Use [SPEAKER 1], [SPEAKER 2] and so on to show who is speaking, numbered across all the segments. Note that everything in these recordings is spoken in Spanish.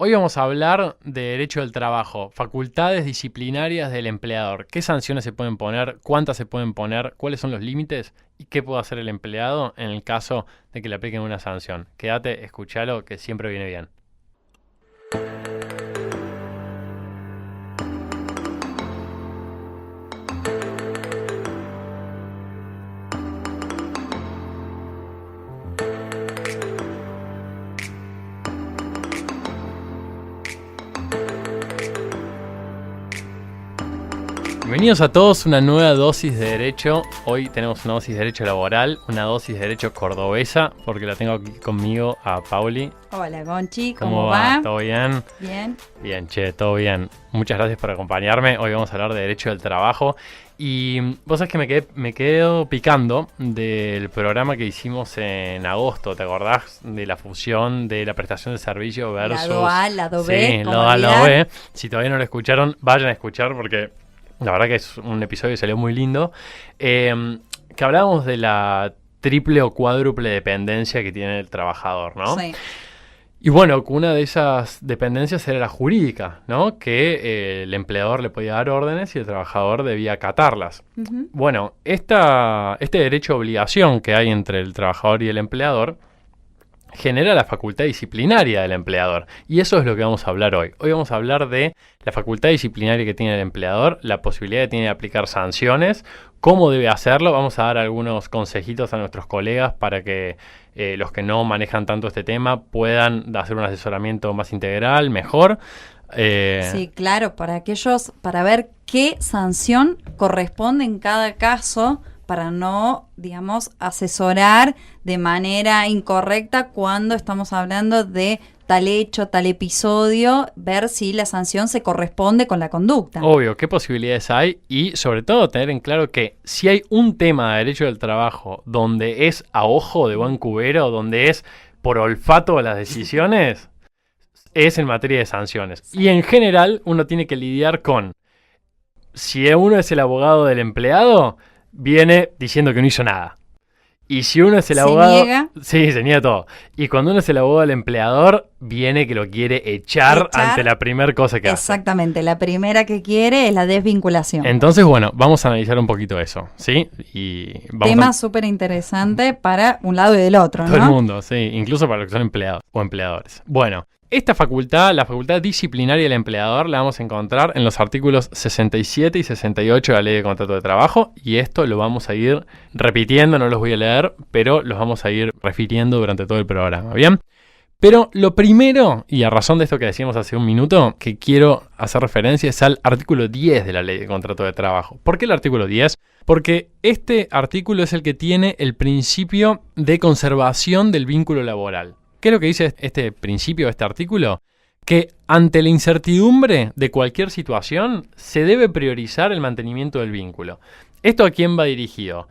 [SPEAKER 1] Hoy vamos a hablar de derecho del trabajo, facultades disciplinarias del empleador. ¿Qué sanciones se pueden poner? ¿Cuántas se pueden poner? ¿Cuáles son los límites? ¿Y qué puede hacer el empleado en el caso de que le apliquen una sanción? Quédate, escúchalo, que siempre viene bien. Bienvenidos a todos, una nueva dosis de derecho. Hoy tenemos una dosis de derecho laboral, una dosis de derecho cordobesa, porque la tengo aquí conmigo a Pauli.
[SPEAKER 2] Hola Gonchi, ¿cómo va?
[SPEAKER 1] ¿Todo bien?
[SPEAKER 2] Bien.
[SPEAKER 1] Bien, che, todo bien. Muchas gracias por acompañarme. Hoy vamos a hablar de derecho del trabajo. Y vos sabés que me quedo picando del programa que hicimos en agosto, ¿te acordás? De la fusión de la prestación de servicio versus...
[SPEAKER 2] Lado A, lado B.
[SPEAKER 1] Sí, lado A, lado B. Si todavía no lo escucharon, vayan a escuchar porque... La verdad que es un episodio que salió muy lindo, que hablábamos de la triple o cuádruple dependencia que tiene el trabajador, ¿no?
[SPEAKER 2] Sí.
[SPEAKER 1] Y bueno, una de esas dependencias era la jurídica, ¿no? Que el empleador le podía dar órdenes y el trabajador debía acatarlas.
[SPEAKER 2] Uh-huh.
[SPEAKER 1] Bueno, este derecho de obligación que hay entre el trabajador y el empleador genera la facultad disciplinaria del empleador. Y eso es lo que vamos a hablar hoy. Hoy vamos a hablar de la facultad disciplinaria que tiene el empleador, la posibilidad que tiene de aplicar sanciones, cómo debe hacerlo. Vamos a dar algunos consejitos a nuestros colegas para que los que no manejan tanto este tema puedan hacer un asesoramiento más integral, mejor.
[SPEAKER 2] Sí, claro, para ver qué sanción corresponde en cada caso, para no, digamos, asesorar de manera incorrecta cuando estamos hablando de tal hecho, tal episodio, ver si la sanción se corresponde con la conducta.
[SPEAKER 1] Obvio, qué posibilidades hay y sobre todo tener en claro que si hay un tema de derecho del trabajo donde es a ojo de buen cubero, donde es por olfato las decisiones, es en materia de sanciones.
[SPEAKER 2] Sí.
[SPEAKER 1] Y en general uno tiene que lidiar con, si uno es el abogado del empleado, viene diciendo que no hizo nada. Y si uno es el abogado...
[SPEAKER 2] ¿Se niega?
[SPEAKER 1] Sí, se niega todo. Y cuando uno es el abogado del empleador, viene que lo quiere echar ante la primera cosa que hace.
[SPEAKER 2] Exactamente, la primera que quiere es la desvinculación.
[SPEAKER 1] Entonces, bueno, vamos a analizar un poquito eso, ¿sí? Y vamos
[SPEAKER 2] Tema súper interesante para un lado y del otro, ¿no?
[SPEAKER 1] Todo el mundo, sí, incluso para los que son empleados o empleadores. Bueno, esta facultad, la facultad disciplinaria del empleador, la vamos a encontrar en los artículos 67 y 68 de la Ley de Contrato de Trabajo, y esto lo vamos a ir repitiendo, no los voy a leer, pero los vamos a ir refiriendo durante todo el programa, ¿bien? Pero lo primero, y a razón de esto que decíamos hace un minuto, que quiero hacer referencia es al artículo 10 de la Ley de Contrato de Trabajo. ¿Por qué el artículo 10? Porque este artículo es el que tiene el principio de conservación del vínculo laboral. ¿Qué es lo que dice este principio, este artículo? Que ante la incertidumbre de cualquier situación se debe priorizar el mantenimiento del vínculo. ¿Esto a quién va dirigido?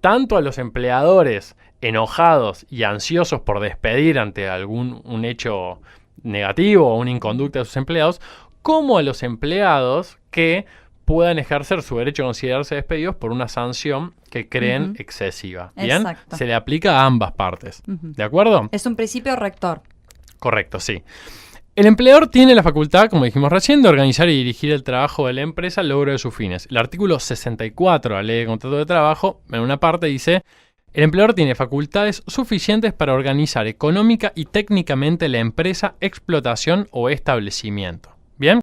[SPEAKER 1] Tanto a los empleadores enojados y ansiosos por despedir ante un hecho negativo o una inconducta de sus empleados, como a los empleados que puedan ejercer su derecho a considerarse despedidos por una sanción que creen excesiva. ¿Bien?
[SPEAKER 2] Exacto.
[SPEAKER 1] Se le aplica a ambas partes. ¿De acuerdo?
[SPEAKER 2] Es un principio rector.
[SPEAKER 1] Correcto, sí. El empleador tiene la facultad, como dijimos recién, de organizar y dirigir el trabajo de la empresa al logro de sus fines. El artículo 64 de la Ley de Contrato de Trabajo, en una parte dice: el empleador tiene facultades suficientes para organizar económica y técnicamente la empresa, explotación o establecimiento. ¿Bien?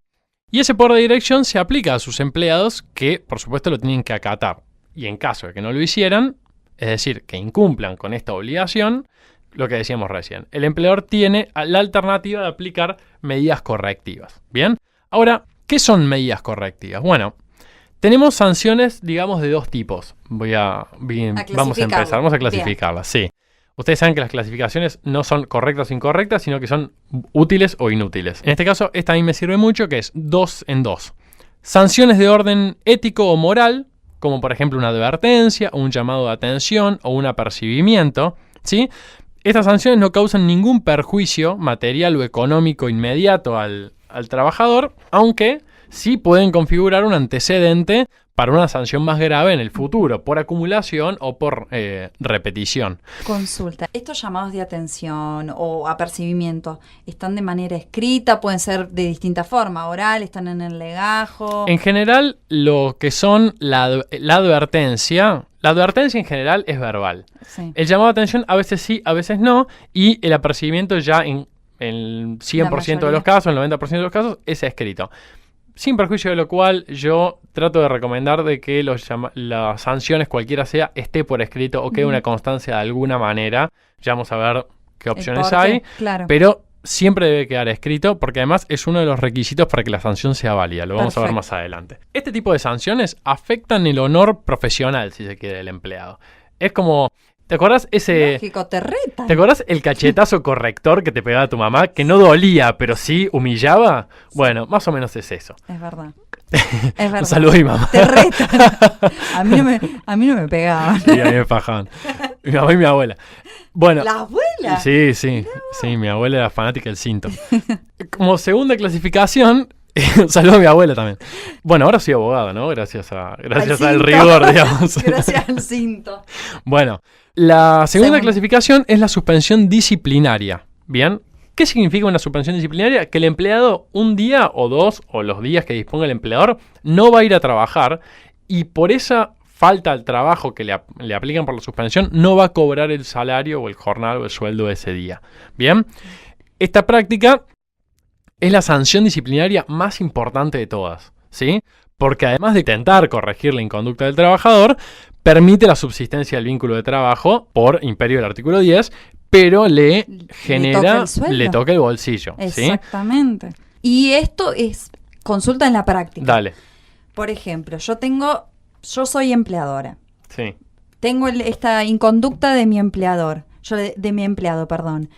[SPEAKER 1] Y ese poder de dirección se aplica a sus empleados que, por supuesto, lo tienen que acatar. Y en caso de que no lo hicieran, es decir, que incumplan con esta obligación, lo que decíamos recién, el empleador tiene la alternativa de aplicar medidas correctivas. ¿Bien? Ahora, ¿qué son medidas correctivas? Bueno, tenemos sanciones, digamos, de dos tipos. Vamos a empezar, vamos a clasificarlas. Sí. Ustedes saben que las clasificaciones no son correctas o incorrectas, sino que son útiles o inútiles. En este caso, esta a mí me sirve mucho, que es 2 en 2. Sanciones de orden ético o moral, como por ejemplo una advertencia, o un llamado de atención, o un apercibimiento, ¿sí? Estas sanciones no causan ningún perjuicio material o económico inmediato al trabajador, aunque sí pueden configurar un antecedente para una sanción más grave en el futuro, por acumulación o por repetición.
[SPEAKER 2] Consulta. ¿Estos llamados de atención o apercibimiento están de manera escrita? ¿Pueden ser de distinta forma? ¿Oral? ¿Están en el legajo?
[SPEAKER 1] En general, lo que son la advertencia en general es verbal.
[SPEAKER 2] Sí.
[SPEAKER 1] El llamado de atención a veces sí, a veces no, y el apercibimiento ya en el 100% de los casos, el 90% de los casos, es escrito. Sin perjuicio de lo cual, yo trato de recomendar de que las sanciones, cualquiera sea, esté por escrito o quede una constancia de alguna manera. Ya vamos a ver qué opciones hay,
[SPEAKER 2] claro.
[SPEAKER 1] Pero siempre debe quedar escrito porque además es uno de los requisitos para que la sanción sea válida. Lo vamos a ver más adelante. Este tipo de sanciones afectan el honor profesional, si se quiere, del empleado. Es como... ¿Te acuerdas
[SPEAKER 2] Lógico, te retan.
[SPEAKER 1] ¿Te acuerdas el cachetazo corrector que te pegaba tu mamá? Que no dolía, pero sí humillaba. Sí. Bueno, más o menos es eso.
[SPEAKER 2] Es verdad. Es verdad.
[SPEAKER 1] Un saludo a mi mamá.
[SPEAKER 2] Te retan. A mí no me pegaban.
[SPEAKER 1] Sí, a mí me fajaban. Mi mamá y mi abuela. Bueno.
[SPEAKER 2] ¿La abuela?
[SPEAKER 1] Sí, sí. No. Sí, mi abuela era fanática del cinto. Como segunda clasificación... Saludo a mi abuela también. Bueno, ahora soy abogado, ¿no? Gracias al rigor, digamos.
[SPEAKER 2] Gracias al cinto.
[SPEAKER 1] Bueno, la segunda clasificación es la suspensión disciplinaria. ¿Bien? ¿Qué significa una suspensión disciplinaria? Que el empleado un día o dos, o los días que disponga el empleador, no va a ir a trabajar y por esa falta al trabajo que le aplican por la suspensión, no va a cobrar el salario o el jornal o el sueldo de ese día. ¿Bien? Esta práctica... es la sanción disciplinaria más importante de todas, ¿sí? Porque además de intentar corregir la inconducta del trabajador, permite la subsistencia del vínculo de trabajo por imperio del artículo 10, pero le toca el bolsillo.
[SPEAKER 2] Exactamente. ¿Sí? Y esto es consulta en la práctica.
[SPEAKER 1] Dale.
[SPEAKER 2] Por ejemplo, yo soy empleadora.
[SPEAKER 1] Sí.
[SPEAKER 2] Tengo esta inconducta de mi empleador, de mi empleado, perdón.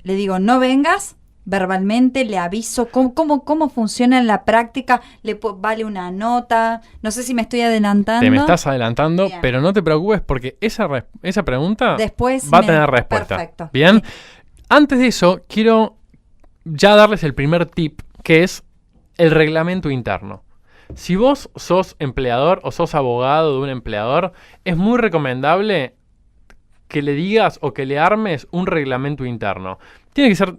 [SPEAKER 2] Le digo, no vengas. Verbalmente le aviso cómo funciona en la práctica, vale una nota, no sé si me estoy adelantando.
[SPEAKER 1] Te me estás adelantando, bien. Pero no te preocupes porque esa pregunta
[SPEAKER 2] después
[SPEAKER 1] va a tener respuesta.
[SPEAKER 2] Perfecto.
[SPEAKER 1] Bien, sí. Antes de eso quiero ya darles el primer tip, que es el reglamento interno. Si vos sos empleador o sos abogado de un empleador, es muy recomendable que le digas o que le armes un reglamento interno.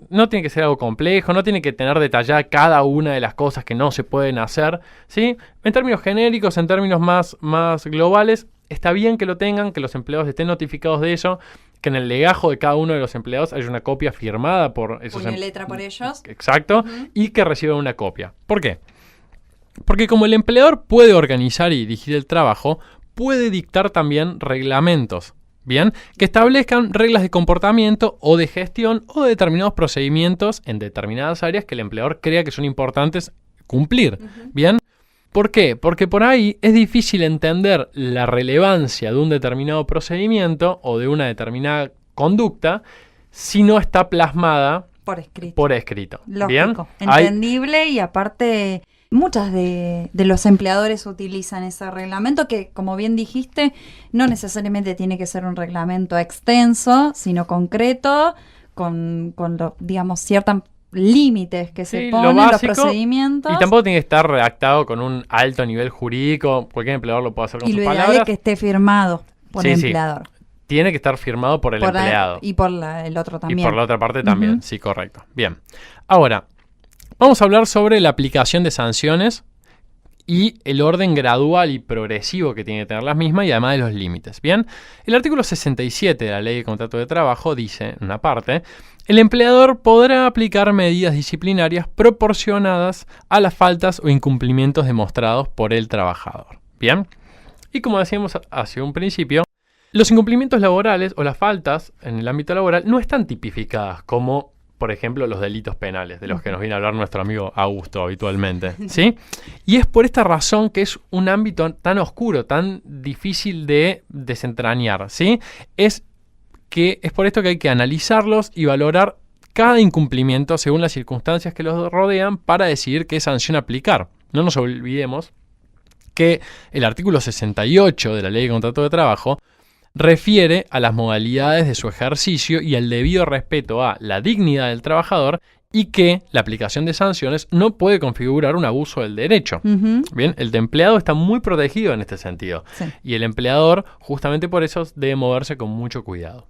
[SPEAKER 1] No tiene que ser algo complejo, no tiene que tener detallada cada una de las cosas que no se pueden hacer, ¿sí? En términos genéricos, en términos más globales, está bien que lo tengan, que los empleados estén notificados de ello, que en el legajo de cada uno de los empleados haya una copia firmada por esos
[SPEAKER 2] puño y letra por ellos.
[SPEAKER 1] Exacto, y que reciban una copia. ¿Por qué? Porque como el empleador puede organizar y dirigir el trabajo, puede dictar también reglamentos. Bien, que establezcan reglas de comportamiento o de gestión o de determinados procedimientos en determinadas áreas que el empleador crea que son importantes cumplir. Bien, ¿por qué? Porque por ahí es difícil entender la relevancia de un determinado procedimiento o de una determinada conducta si no está plasmada por escrito.
[SPEAKER 2] Lógico,
[SPEAKER 1] ¿bien?
[SPEAKER 2] Entendible y aparte... Muchas de los empleadores utilizan ese reglamento que, como bien dijiste, no necesariamente tiene que ser un reglamento extenso, sino concreto, con digamos, ciertos límites que se ponen, los procedimientos.
[SPEAKER 1] Y tampoco tiene que estar redactado con un alto nivel jurídico, cualquier empleador lo puede hacer con sus palabras.
[SPEAKER 2] Y lo ideal es que esté firmado por el empleador.
[SPEAKER 1] Tiene que estar firmado por el empleado.
[SPEAKER 2] Y por el otro también.
[SPEAKER 1] Y por la otra parte también, sí, correcto. Bien, ahora... vamos a hablar sobre la aplicación de sanciones y el orden gradual y progresivo que tiene que tener las mismas y además de los límites. Bien, el artículo 67 de la Ley de Contrato de Trabajo dice, en una parte, el empleador podrá aplicar medidas disciplinarias proporcionadas a las faltas o incumplimientos demostrados por el trabajador. Bien, y como decíamos hace un principio, los incumplimientos laborales o las faltas en el ámbito laboral no están tipificadas como... por ejemplo, los delitos penales, de los que nos viene a hablar nuestro amigo Augusto habitualmente, ¿sí? Y es por esta razón que es un ámbito tan oscuro, tan difícil de desentrañar, ¿sí? Es por esto que hay que analizarlos y valorar cada incumplimiento según las circunstancias que los rodean para decidir qué sanción aplicar. No nos olvidemos que el artículo 68 de la Ley de Contrato de Trabajo refiere a las modalidades de su ejercicio y al debido respeto a la dignidad del trabajador y que la aplicación de sanciones no puede configurar un abuso del derecho. Bien, el empleado está muy protegido en este sentido.
[SPEAKER 2] Sí.
[SPEAKER 1] Y el empleador, justamente por eso, debe moverse con mucho cuidado.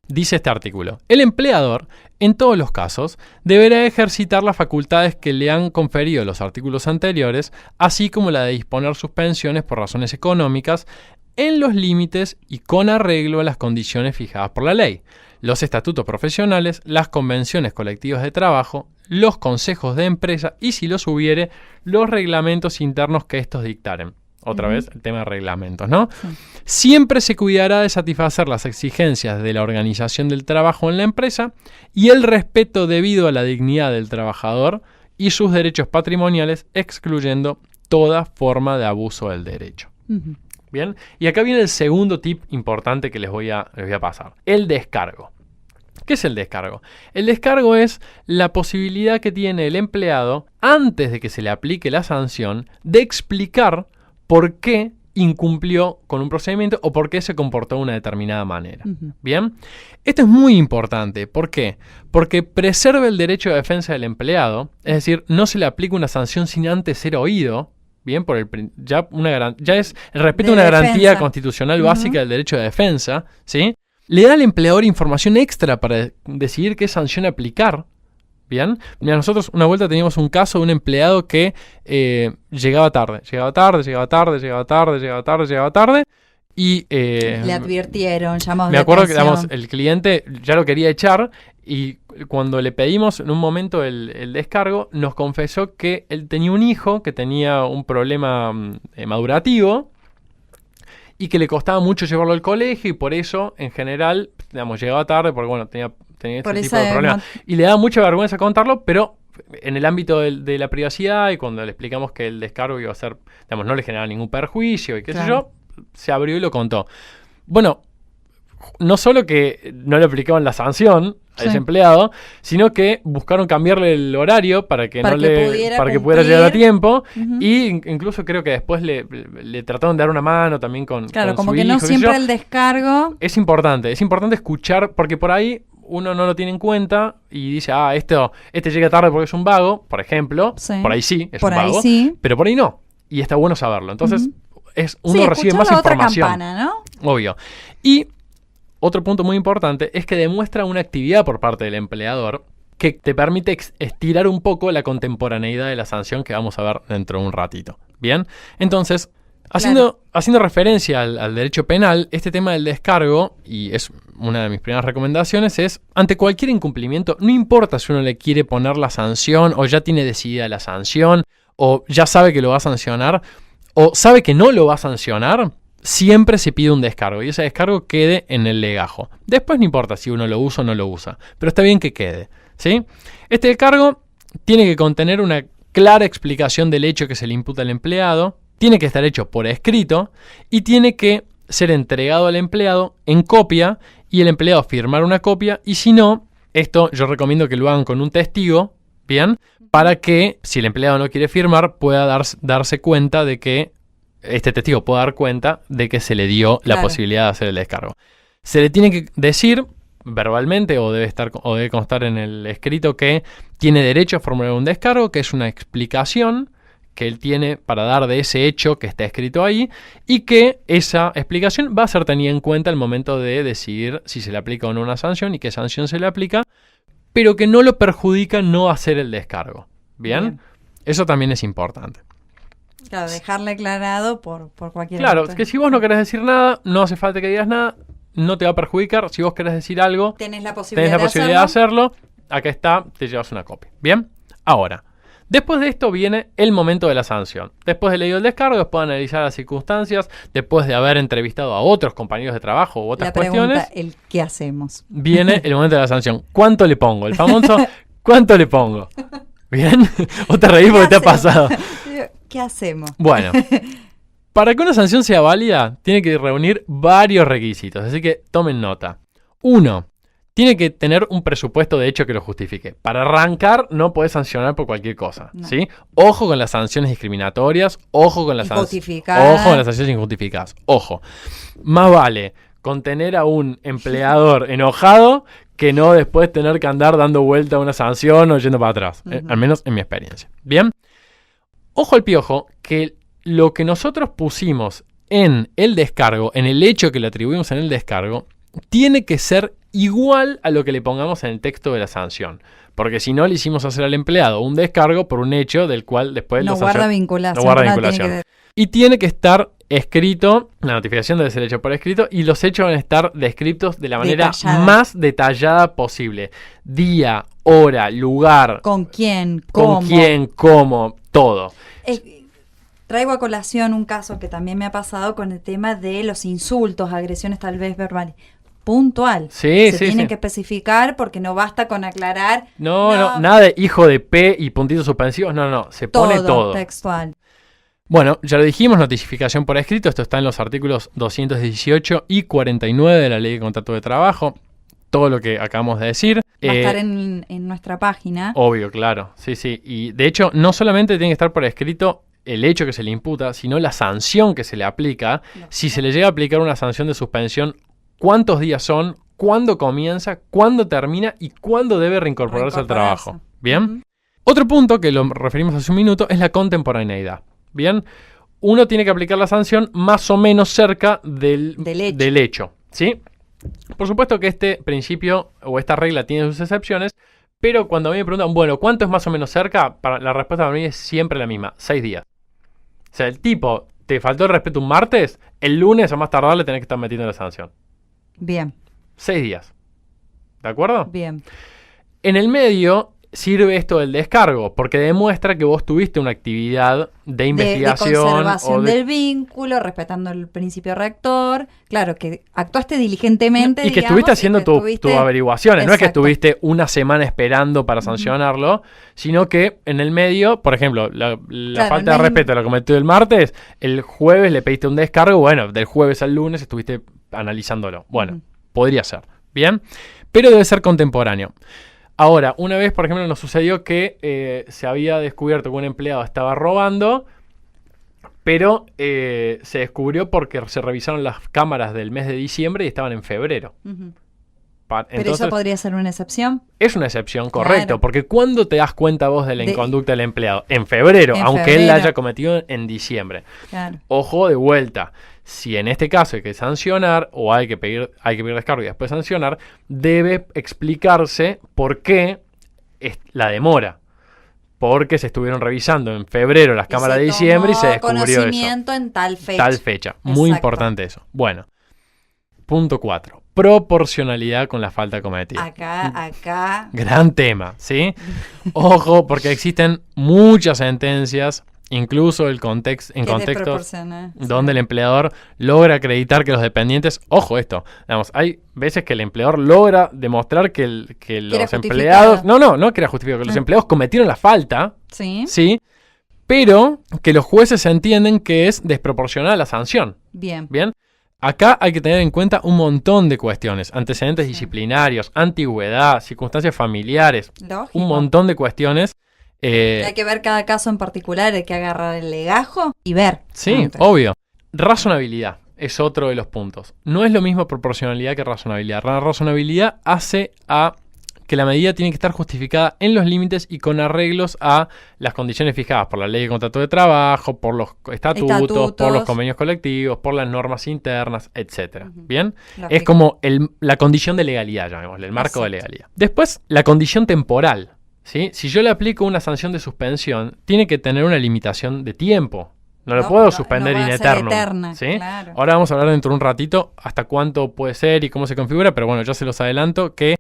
[SPEAKER 1] Dice este artículo: el empleador, en todos los casos, deberá ejercitar las facultades que le han conferido los artículos anteriores, así como la de disponer suspensiones por razones económicas, en los límites y con arreglo a las condiciones fijadas por la ley, los estatutos profesionales, las convenciones colectivas de trabajo, los consejos de empresa y, si los hubiere, los reglamentos internos que estos dictaren. Otra vez, el tema de reglamentos, ¿no? Sí. Siempre se cuidará de satisfacer las exigencias de la organización del trabajo en la empresa y el respeto debido a la dignidad del trabajador y sus derechos patrimoniales, excluyendo toda forma de abuso del derecho. Bien, y acá viene el segundo tip importante que les voy a pasar: el descargo. ¿Qué es el descargo? El descargo es la posibilidad que tiene el empleado, antes de que se le aplique la sanción, de explicar por qué incumplió con un procedimiento o por qué se comportó de una determinada manera. Bien, esto es muy importante. ¿Por qué? Porque preserva el derecho de defensa del empleado, es decir, no se le aplica una sanción sin antes ser oído. Bien, ya es el respeto a una garantía constitucional básica del derecho de defensa, ¿sí? Le da al empleador información extra para decidir qué sanción aplicar. Bien, mira, nosotros una vuelta teníamos un caso de un empleado que llegaba tarde y
[SPEAKER 2] le advirtieron, llamamos
[SPEAKER 1] me acuerdo que el cliente ya lo quería echar y cuando le pedimos en un momento el descargo, nos confesó que él tenía un hijo que tenía un problema madurativo y que le costaba mucho llevarlo al colegio y por eso, en general, llegaba tarde porque, bueno, tenía este tipo de problemas. Y le daba mucha vergüenza contarlo, pero en el ámbito de la privacidad y cuando le explicamos que el descargo iba a ser, no le generaba ningún perjuicio y qué sé yo, se abrió y lo contó. Bueno, no solo que no le aplicaban la sanción a ese empleado, sino que buscaron cambiarle el horario para que pudiera llegar a tiempo y incluso creo que después le trataron de dar una mano también con
[SPEAKER 2] como
[SPEAKER 1] su
[SPEAKER 2] que
[SPEAKER 1] hijo,
[SPEAKER 2] no siempre el descargo.
[SPEAKER 1] Es importante escuchar, porque por ahí uno no lo tiene en cuenta y dice, este llega tarde porque es un vago, por ejemplo, por ahí sí, es un vago, pero por ahí no, y está bueno saberlo. Entonces, uno recibe más información.
[SPEAKER 2] Otra campana, ¿no?
[SPEAKER 1] Obvio. Y otro punto muy importante es que demuestra una actividad por parte del empleador que te permite estirar un poco la contemporaneidad de la sanción que vamos a ver dentro de un ratito. Bien, entonces, haciendo referencia al derecho penal, este tema del descargo, y es una de mis primeras recomendaciones, es ante cualquier incumplimiento, no importa si uno le quiere poner la sanción o ya tiene decidida la sanción o ya sabe que lo va a sancionar o sabe que no lo va a sancionar, siempre se pide un descargo y ese descargo quede en el legajo. Después no importa si uno lo usa o no lo usa, pero está bien que quede, ¿sí? Este descargo tiene que contener una clara explicación del hecho que se le imputa al empleado, tiene que estar hecho por escrito y tiene que ser entregado al empleado en copia y el empleado firmar una copia y si no, esto yo recomiendo que lo hagan con un testigo, ¿bien? Para que si el empleado no quiere firmar pueda darse cuenta de que este testigo pueda dar cuenta de que se le dio la posibilidad de hacer el descargo. Se le tiene que decir verbalmente o debe constar en el escrito que tiene derecho a formular un descargo, que es una explicación que él tiene para dar de ese hecho que está escrito ahí y que esa explicación va a ser tenida en cuenta al momento de decidir si se le aplica o no una sanción y qué sanción se le aplica, pero que no lo perjudica no hacer el descargo. ¿Bien? Eso también es importante.
[SPEAKER 2] Claro, dejarle aclarado por cualquier
[SPEAKER 1] Claro, es que si vos no querés decir nada, no hace falta que digas nada, no te va a perjudicar. Si vos querés decir algo,
[SPEAKER 2] tenés la posibilidad
[SPEAKER 1] de hacerlo. Acá está, te llevas una copia. Bien, ahora, después de esto viene el momento de la sanción. Después de leído el descargo, después de analizar las circunstancias, después de haber entrevistado a otros compañeos de trabajo u otras cuestiones.
[SPEAKER 2] ¿Qué hacemos?
[SPEAKER 1] Viene el momento de la sanción. ¿Cuánto le pongo? El famoso, ¿cuánto le pongo? ¿Bien? ¿O te reís porque te ha pasado?
[SPEAKER 2] ¿Qué hacemos?
[SPEAKER 1] Bueno, para que una sanción sea válida, tiene que reunir varios requisitos, así que tomen nota. 1. Tiene que tener un presupuesto de hecho que lo justifique. Para arrancar, no podés sancionar por cualquier cosa, ¿sí? Ojo con las sanciones discriminatorias, ojo con las sanciones injustificadas. Ojo, más vale contener a un empleador enojado que no después tener que andar dando vuelta a una sanción o yendo para atrás. Al menos en mi experiencia. Bien. Ojo al piojo, que lo que nosotros pusimos en el descargo, en el hecho que le atribuimos en el descargo, tiene que ser igual a lo que le pongamos en el texto de la sanción. Porque si no, le hicimos hacer al empleado un descargo por un hecho del cual después
[SPEAKER 2] no guarda vinculación.
[SPEAKER 1] No guarda vinculación. Y tiene que estar escrito, la notificación debe ser hecha por escrito, y los hechos van a estar descritos de la manera más detallada posible. Día, hora, lugar.
[SPEAKER 2] ¿Con quién? ¿Cómo?
[SPEAKER 1] Con quién, cómo, todo.
[SPEAKER 2] Traigo a colación un caso que también me ha pasado con el tema de los insultos, agresiones tal vez verbales. Puntual. Se tiene que especificar porque no basta con aclarar.
[SPEAKER 1] No, nada de hijo de P y puntitos suspensivos. No, se pone todo.
[SPEAKER 2] Textual.
[SPEAKER 1] Bueno, ya lo dijimos, notificación por escrito. Esto está en los artículos 218 y 49 de la Ley de Contrato de Trabajo. Todo lo que acabamos de decir.
[SPEAKER 2] Va a estar en nuestra página.
[SPEAKER 1] Obvio, claro. Sí. Y de hecho, no solamente tiene que estar por escrito el hecho que se le imputa, sino la sanción que se le aplica. Si se le llega a aplicar una sanción de suspensión, ¿cuántos días son? ¿Cuándo comienza? ¿Cuándo termina? ¿Y cuándo debe reincorporarse al trabajo? ¿Bien? Otro punto que lo referimos hace un minuto es la contemporaneidad. ¿Bien? Uno tiene que aplicar la sanción más o menos cerca del hecho. ¿Sí? Por supuesto que este principio o esta regla tiene sus excepciones, pero cuando a mí me preguntan, bueno, ¿cuánto es más o menos cerca? La respuesta para mí es siempre la misma, 6 días. O sea, el tipo, ¿te faltó el respeto un martes? El lunes a más tardar le tenés que estar metiendo la sanción.
[SPEAKER 2] Bien.
[SPEAKER 1] 6 días. ¿De acuerdo?
[SPEAKER 2] Bien.
[SPEAKER 1] En el medio sirve esto del descargo, porque demuestra que vos tuviste una actividad de investigación.
[SPEAKER 2] De conservación del vínculo, respetando el principio rector. Claro, que actuaste diligentemente.
[SPEAKER 1] Y que estuviste haciendo tus averiguaciones.
[SPEAKER 2] Exacto.
[SPEAKER 1] No es que estuviste una semana esperando para sancionarlo, sino que en el medio, por ejemplo, la falta de respeto la cometió el martes, el jueves le pediste un descargo, bueno, del jueves al lunes estuviste analizándolo. Bueno, podría ser. Bien, pero debe ser contemporáneo. Ahora, una vez, por ejemplo, nos sucedió que se había descubierto que un empleado estaba robando, pero se descubrió porque se revisaron las cámaras del mes de diciembre y estaban en febrero.
[SPEAKER 2] Pero entonces, ¿eso podría ser una excepción?
[SPEAKER 1] Es una excepción, correcto, claro. Porque ¿cuándo te das cuenta vos de la inconducta del empleado? En febrero, aunque él la haya cometido en diciembre.
[SPEAKER 2] Claro.
[SPEAKER 1] Ojo de vuelta. Si en este caso hay que sancionar o hay que pedir descargo y después sancionar, debe explicarse por qué es la demora. Porque se estuvieron revisando en febrero las cámaras de diciembre y se descubrió
[SPEAKER 2] conocimiento en tal fecha.
[SPEAKER 1] Tal fecha. Muy importante eso. Bueno, punto 4. Proporcionalidad con la falta cometida.
[SPEAKER 2] Acá.
[SPEAKER 1] Gran tema, ¿sí? Ojo, porque existen muchas sentencias, incluso en contextos donde el empleador logra acreditar que los dependientes, ojo esto, digamos, hay veces que el empleador logra demostrar que los empleados, no que era justificado, que los empleados cometieron la falta, sí, pero que los jueces entienden que es desproporcionada la sanción.
[SPEAKER 2] Bien.
[SPEAKER 1] Acá hay que tener en cuenta un montón de cuestiones, antecedentes disciplinarios, antigüedad, circunstancias familiares, un montón de cuestiones.
[SPEAKER 2] Hay que ver cada caso en particular, hay que agarrar el legajo y ver.
[SPEAKER 1] Sí, obvio. Razonabilidad es otro de los puntos. No es lo mismo proporcionalidad que razonabilidad. La razonabilidad hace a que la medida tiene que estar justificada en los límites y con arreglos a las condiciones fijadas por la Ley de Contrato de Trabajo, por los estatutos, por los convenios colectivos, por las normas internas, etc. ¿Bien?
[SPEAKER 2] Lógico.
[SPEAKER 1] Es como la condición de legalidad, llamémosle, el marco de legalidad. Después, la condición temporal. ¿Sí? Si yo le aplico una sanción de suspensión, tiene que tener una limitación de tiempo. No lo puedo suspender in eternum. ¿Sí?
[SPEAKER 2] Claro.
[SPEAKER 1] Ahora vamos a hablar dentro de un ratito hasta cuánto puede ser y cómo se configura, pero bueno, ya se los adelanto que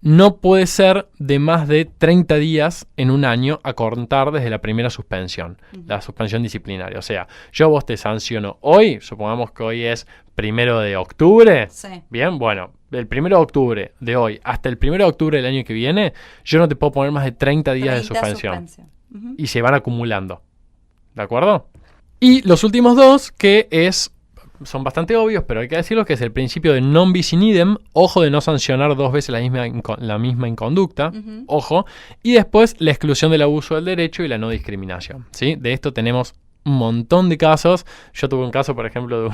[SPEAKER 1] no puede ser de más de 30 días en un año a contar desde la primera suspensión, la suspensión disciplinaria. O sea, yo vos te sanciono hoy, supongamos que hoy es 1 de octubre.
[SPEAKER 2] Sí.
[SPEAKER 1] Bien, bueno, del 1 de octubre de hoy hasta el 1 de octubre del año que viene, yo no te puedo poner más de 30 días de suspensión. Y se van acumulando. ¿De acuerdo? Y los últimos dos, que son bastante obvios, pero hay que decirlo, que es el principio de non bis in idem, ojo de no sancionar 2 veces la misma inconducta, ojo, y después la exclusión del abuso del derecho y la no discriminación, ¿sí? De esto tenemos un montón de casos. Yo tuve un caso, por ejemplo,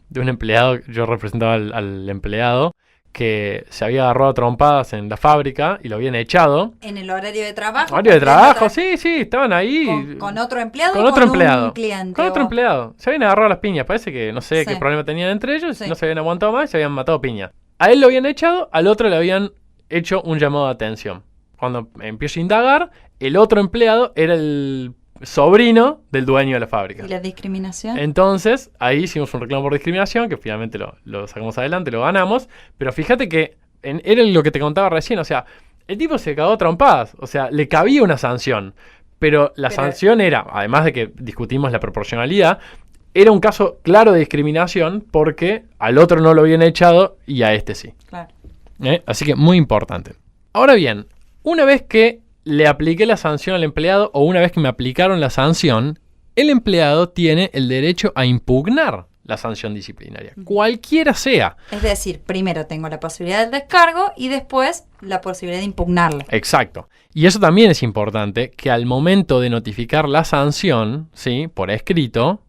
[SPEAKER 1] de un empleado, yo representaba al empleado, que se había agarrado a trompadas en la fábrica y lo habían echado.
[SPEAKER 2] ¿En el horario de trabajo?
[SPEAKER 1] Horario de trabajo, sí, estaban ahí.
[SPEAKER 2] ¿Con otro empleado
[SPEAKER 1] con otro empleado,
[SPEAKER 2] un cliente?
[SPEAKER 1] Con otro empleado. Se habían agarrado las piñas. Parece que no sé
[SPEAKER 2] Sí.
[SPEAKER 1] qué problema tenían entre ellos.
[SPEAKER 2] Sí.
[SPEAKER 1] No se habían aguantado más y se habían matado piña. A él lo habían echado, al otro le habían hecho un llamado de atención. Cuando empiezo a indagar, el otro empleado era el sobrino del dueño de la fábrica.
[SPEAKER 2] ¿Y la discriminación?
[SPEAKER 1] Entonces, ahí hicimos un reclamo por discriminación, que finalmente lo sacamos adelante, lo ganamos. Pero fíjate que era lo que te contaba recién, o sea, el tipo se cagó a trompadas, o sea, le cabía una sanción. Pero la sanción era, además de que discutimos la proporcionalidad, era un caso claro de discriminación porque al otro no lo habían echado y a este sí.
[SPEAKER 2] Claro.
[SPEAKER 1] Así que muy importante. Ahora bien, una vez que le apliqué la sanción al empleado o una vez que me aplicaron la sanción, el empleado tiene el derecho a impugnar la sanción disciplinaria, cualquiera sea.
[SPEAKER 2] Es decir, primero tengo la posibilidad del descargo y después la posibilidad de impugnarla.
[SPEAKER 1] Exacto. Y eso también es importante, que al momento de notificar la sanción, ¿sí?, por escrito,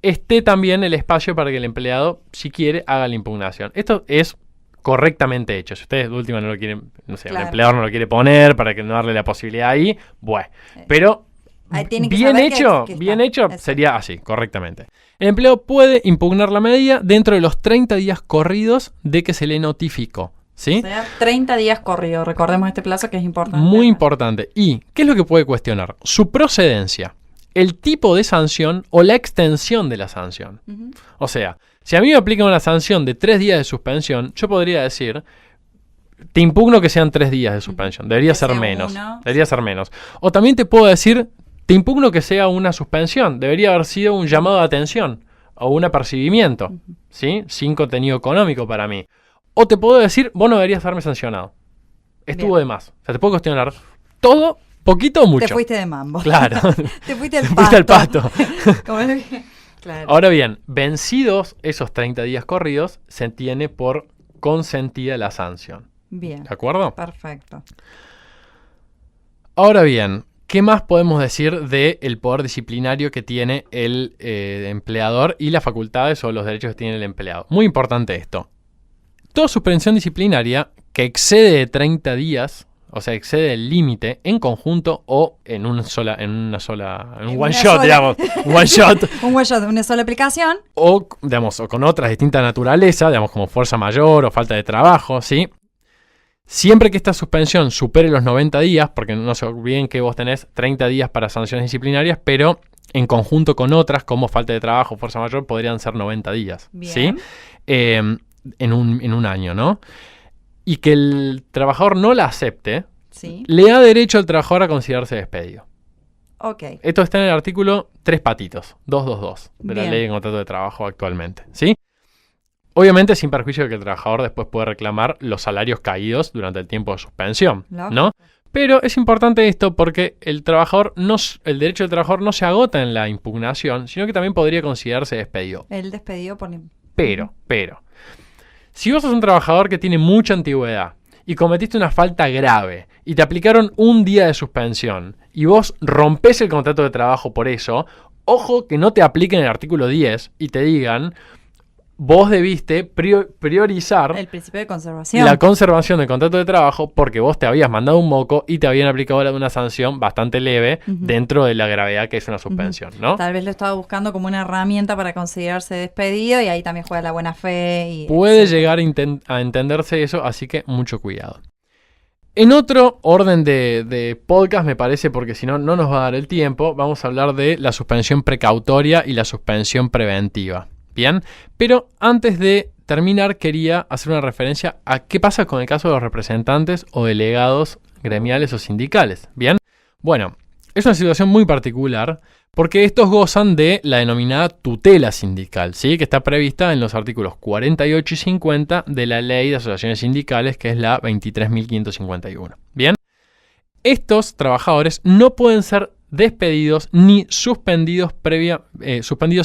[SPEAKER 1] esté también el espacio para que el empleado, si quiere, haga la impugnación. Esto es correctamente hecho. Si ustedes de última no lo quieren, no sé,
[SPEAKER 2] Claro.
[SPEAKER 1] el empleador no lo quiere poner para que no darle la posibilidad ahí, bueno. Pero
[SPEAKER 2] Ahí tienen que
[SPEAKER 1] bien
[SPEAKER 2] saber
[SPEAKER 1] hecho,
[SPEAKER 2] que
[SPEAKER 1] bien
[SPEAKER 2] está.
[SPEAKER 1] hecho
[SPEAKER 2] Eso.
[SPEAKER 1] sería así, correctamente. El empleado puede impugnar la medida dentro de los 30 días corridos de que se le notificó, ¿sí?
[SPEAKER 2] O sea, 30 días corridos. Recordemos este plazo que es importante.
[SPEAKER 1] Muy importante. ¿Y qué es lo que puede cuestionar? Su procedencia, el tipo de sanción o la extensión de la sanción.
[SPEAKER 2] Ujú.
[SPEAKER 1] O sea, si a mí me aplican una sanción de 3 días de suspensión, yo podría decir, te impugno que sean 3 días de suspensión. Debería
[SPEAKER 2] Que
[SPEAKER 1] ser
[SPEAKER 2] sea
[SPEAKER 1] menos.
[SPEAKER 2] uno.
[SPEAKER 1] Debería ser menos. O también te puedo decir, te impugno que sea una suspensión. Debería haber sido un llamado de atención o un apercibimiento, ¿sí? Sin contenido económico para mí. O te puedo decir, vos no deberías haberme sancionado. Estuvo
[SPEAKER 2] Bien.
[SPEAKER 1] de más. O sea, te puedo cuestionar todo, poquito o mucho.
[SPEAKER 2] Te fuiste de mambo.
[SPEAKER 1] Claro.
[SPEAKER 2] Te fuiste al
[SPEAKER 1] Te
[SPEAKER 2] pasto.
[SPEAKER 1] fuiste al pasto.
[SPEAKER 2] Como lo que- Claro.
[SPEAKER 1] Ahora bien, vencidos esos 30 días corridos, se tiene por consentida la sanción.
[SPEAKER 2] Bien.
[SPEAKER 1] ¿De acuerdo?
[SPEAKER 2] Perfecto.
[SPEAKER 1] Ahora bien, ¿qué más podemos decir del poder disciplinario que tiene el empleador y las facultades o los derechos que tiene el empleado? Muy importante esto. Toda suspensión disciplinaria que excede de 30 días, o sea, excede el límite en conjunto o en un one shot, digamos, one shot,
[SPEAKER 2] Un huello de una sola aplicación.
[SPEAKER 1] o, digamos, o con otras distintas naturaleza, digamos, como fuerza mayor o falta de trabajo, ¿sí? Siempre que esta suspensión supere los 90 días, porque no se olviden que vos tenés 30 días para sanciones disciplinarias, pero en conjunto con otras, como falta de trabajo o fuerza mayor, podrían ser 90 días,
[SPEAKER 2] Bien.
[SPEAKER 1] ¿sí? En un año, ¿no? Y que el trabajador no la acepte,
[SPEAKER 2] Sí.
[SPEAKER 1] le da derecho al trabajador a considerarse despedido.
[SPEAKER 2] Ok.
[SPEAKER 1] Esto está en el artículo 3 patitos, 222 de la
[SPEAKER 2] Bien.
[SPEAKER 1] ley de contrato de trabajo actualmente, ¿sí? Obviamente sin perjuicio de que el trabajador después puede reclamar los salarios caídos durante el tiempo de suspensión,
[SPEAKER 2] Lógico.
[SPEAKER 1] ¿no? Pero es importante esto porque el derecho del trabajador no se agota en la impugnación, sino que también podría considerarse despedido.
[SPEAKER 2] El despedido por...
[SPEAKER 1] Pero, si vos sos un trabajador que tiene mucha antigüedad y cometiste una falta grave y te aplicaron un día de suspensión y vos rompes el contrato de trabajo por eso, ojo que no te apliquen el artículo 10 y te digan, vos debiste priorizar
[SPEAKER 2] El principio de conservación.
[SPEAKER 1] la conservación del contrato de trabajo porque vos te habías mandado un moco y te habían aplicado una sanción bastante leve dentro de la gravedad que es una suspensión, ¿no?
[SPEAKER 2] Tal vez lo estaba buscando como una herramienta para considerarse despedido y ahí también juega la buena fe. Y
[SPEAKER 1] Puede
[SPEAKER 2] etcétera.
[SPEAKER 1] llegar a entenderse eso, así que mucho cuidado. En otro orden de podcast, me parece, porque si no, no nos va a dar el tiempo, vamos a hablar de la suspensión precautoria y la suspensión preventiva. Bien, pero antes de terminar quería hacer una referencia a qué pasa con el caso de los representantes o delegados gremiales o sindicales. Bien, bueno, es una situación muy particular porque estos gozan de la denominada tutela sindical, ¿sí? Que está prevista en los artículos 48 y 50 de la Ley de Asociaciones Sindicales, que es la 23.551. Bien, estos trabajadores no pueden ser despedidos ni suspendidos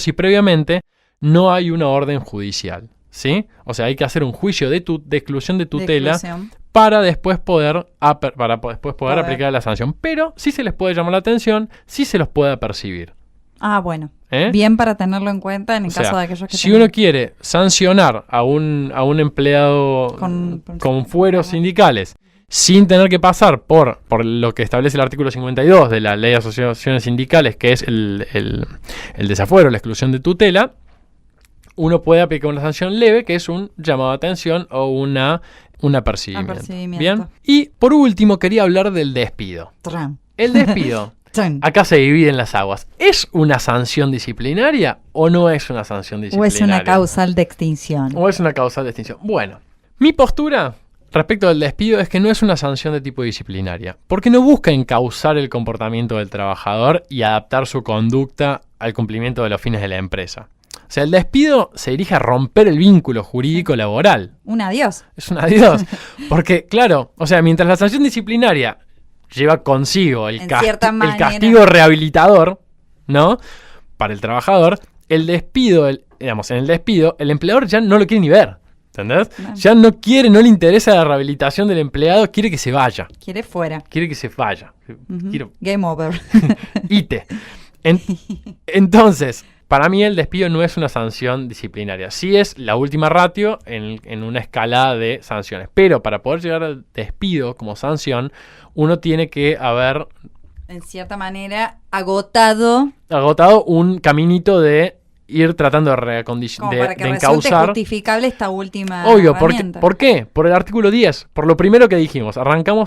[SPEAKER 1] si previamente no hay una orden judicial, ¿sí? O sea, hay que hacer un juicio de exclusión de tutela
[SPEAKER 2] exclusión.
[SPEAKER 1] para después poder aplicar la sanción. Pero sí se les puede llamar la atención, sí se los puede apercibir,
[SPEAKER 2] Ah, bueno. Bien para tenerlo en cuenta en el caso de aquellos que
[SPEAKER 1] si uno quiere sancionar a un empleado con fueros sindicales sin tener que pasar por lo que establece el artículo 52 de la Ley de Asociaciones Sindicales, que es el desafuero, la exclusión de tutela, uno puede aplicar una sanción leve, que es un llamado de atención o un apercibimiento. Bien. Y por último quería hablar del despido. El despido. Acá se dividen las aguas. ¿Es una sanción disciplinaria o no es una sanción disciplinaria?
[SPEAKER 2] ¿O es una causal de extinción?
[SPEAKER 1] Bueno, mi postura respecto del despido es que no es una sanción de tipo disciplinaria, porque no busca encauzar el comportamiento del trabajador y adaptar su conducta al cumplimiento de los fines de la empresa. O sea, el despido se dirige a romper el vínculo jurídico laboral.
[SPEAKER 2] Un adiós.
[SPEAKER 1] Es un adiós. Porque, claro, o sea, mientras la sanción disciplinaria lleva consigo el castigo rehabilitador, ¿no? Para el trabajador, el despido, en el despido, el empleador ya no lo quiere ni ver. ¿Entendés? No. Ya no le interesa la rehabilitación del empleado, quiere que se vaya.
[SPEAKER 2] Quiere fuera.
[SPEAKER 1] Quiere que se vaya.
[SPEAKER 2] Game over.
[SPEAKER 1] Ite. Entonces, para mí el despido no es una sanción disciplinaria. Sí es la última ratio en una escala de sanciones. Pero para poder llegar al despido como sanción, uno tiene que haber,
[SPEAKER 2] en cierta manera, agotado
[SPEAKER 1] un caminito de ir tratando de reacondicionar,
[SPEAKER 2] para que resulte justificable esta última
[SPEAKER 1] herramienta. ¿Por qué? Por el artículo 10, por lo primero que dijimos.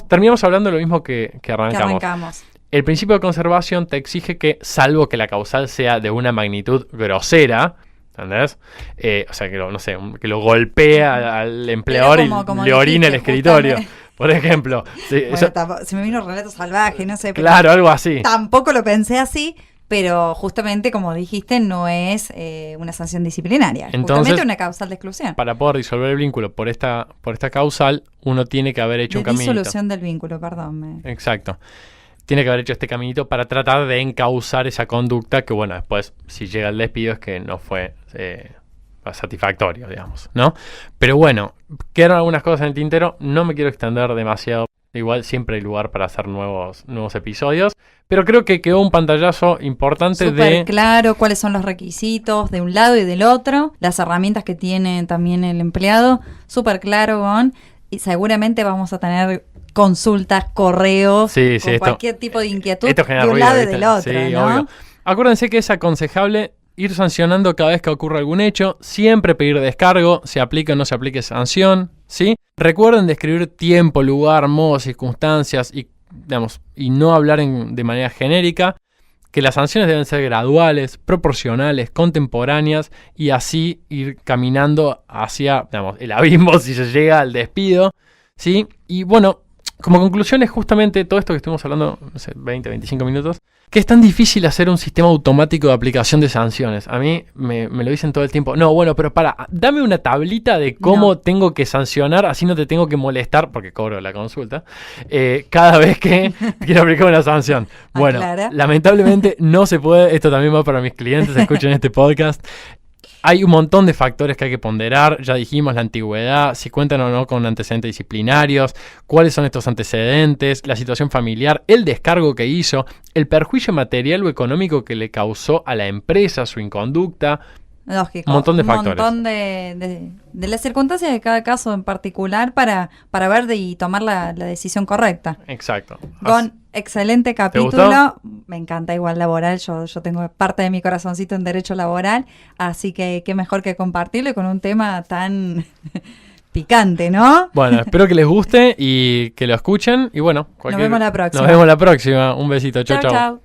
[SPEAKER 1] Terminamos hablando de lo mismo que arrancamos. El principio de conservación te exige que, salvo que la causal sea de una magnitud grosera, ¿entendés? O sea, que lo golpea al empleador como le orina el escritorio. Por ejemplo.
[SPEAKER 2] Se me vino Relato Salvaje, no sé.
[SPEAKER 1] Claro, algo así.
[SPEAKER 2] Tampoco lo pensé así, pero justamente, como dijiste, no es una sanción disciplinaria.
[SPEAKER 1] Entonces,
[SPEAKER 2] justamente una causal de exclusión.
[SPEAKER 1] Para poder disolver el vínculo por esta causal, uno tiene que haber hecho un caminito.
[SPEAKER 2] Disolución del vínculo, perdón.
[SPEAKER 1] Exacto. Tiene que haber hecho este caminito para tratar de encauzar esa conducta que, bueno, después, si llega el despido, es que no fue satisfactorio, digamos, ¿no? Pero bueno, quedaron algunas cosas en el tintero. No me quiero extender demasiado. Igual siempre hay lugar para hacer nuevos episodios. Pero creo que quedó un pantallazo importante
[SPEAKER 2] Súper claro cuáles son los requisitos de un lado y del otro. Las herramientas que tiene también el empleado. Súper claro, Gon. Y seguramente vamos a tener consultas, correos, con cualquier tipo de inquietud de un lado y del otro,
[SPEAKER 1] sí,
[SPEAKER 2] ¿no?
[SPEAKER 1] Obvio. Acuérdense que es aconsejable ir sancionando cada vez que ocurra algún hecho, siempre pedir descargo, se aplique o no se aplique sanción, ¿sí? Recuerden describir tiempo, lugar, modo, circunstancias y no hablar de manera genérica, que las sanciones deben ser graduales, proporcionales, contemporáneas y así ir caminando hacia, el abismo si se llega al despido, ¿sí? Y bueno, como conclusión es justamente todo esto que estuvimos hablando, 20, 25 minutos, que es tan difícil hacer un sistema automático de aplicación de sanciones. A mí me lo dicen todo el tiempo. No, bueno, pero dame una tablita de cómo tengo que sancionar, así no te tengo que molestar, porque cobro la consulta, cada vez que quiero aplicar una sanción. Bueno, lamentablemente no se puede. Esto también va para mis clientes, escuchen este podcast. Hay un montón de factores que hay que ponderar. Ya dijimos la antigüedad, si cuentan o no con antecedentes disciplinarios, cuáles son estos antecedentes, la situación familiar, el descargo que hizo, el perjuicio material o económico que le causó a la empresa, su inconducta.
[SPEAKER 2] Lógico.
[SPEAKER 1] Un montón de factores.
[SPEAKER 2] Un montón de las circunstancias de cada caso en particular para ver y tomar la decisión correcta.
[SPEAKER 1] Exacto.
[SPEAKER 2] Con excelente capítulo. Me encanta igual laboral. Yo tengo parte de mi corazoncito en derecho laboral. Así que qué mejor que compartirlo con un tema tan picante, ¿no?
[SPEAKER 1] Bueno, espero que les guste y que lo escuchen. Y bueno,
[SPEAKER 2] nos vemos la próxima.
[SPEAKER 1] Nos vemos la próxima. Un besito. Chau, chau.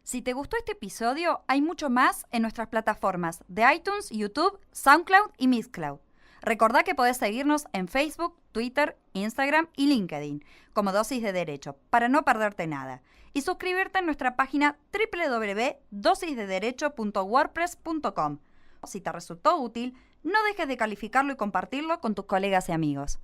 [SPEAKER 2] Si te gustó este episodio, hay mucho más en nuestras plataformas de iTunes, YouTube, SoundCloud y Mixcloud. Recordá que podés seguirnos en Facebook, Twitter, Instagram y LinkedIn como Dosis de Derecho para no perderte nada. Y suscribirte en nuestra página www.dosisdederecho.wordpress.com. Si te resultó útil, no dejes de calificarlo y compartirlo con tus colegas y amigos.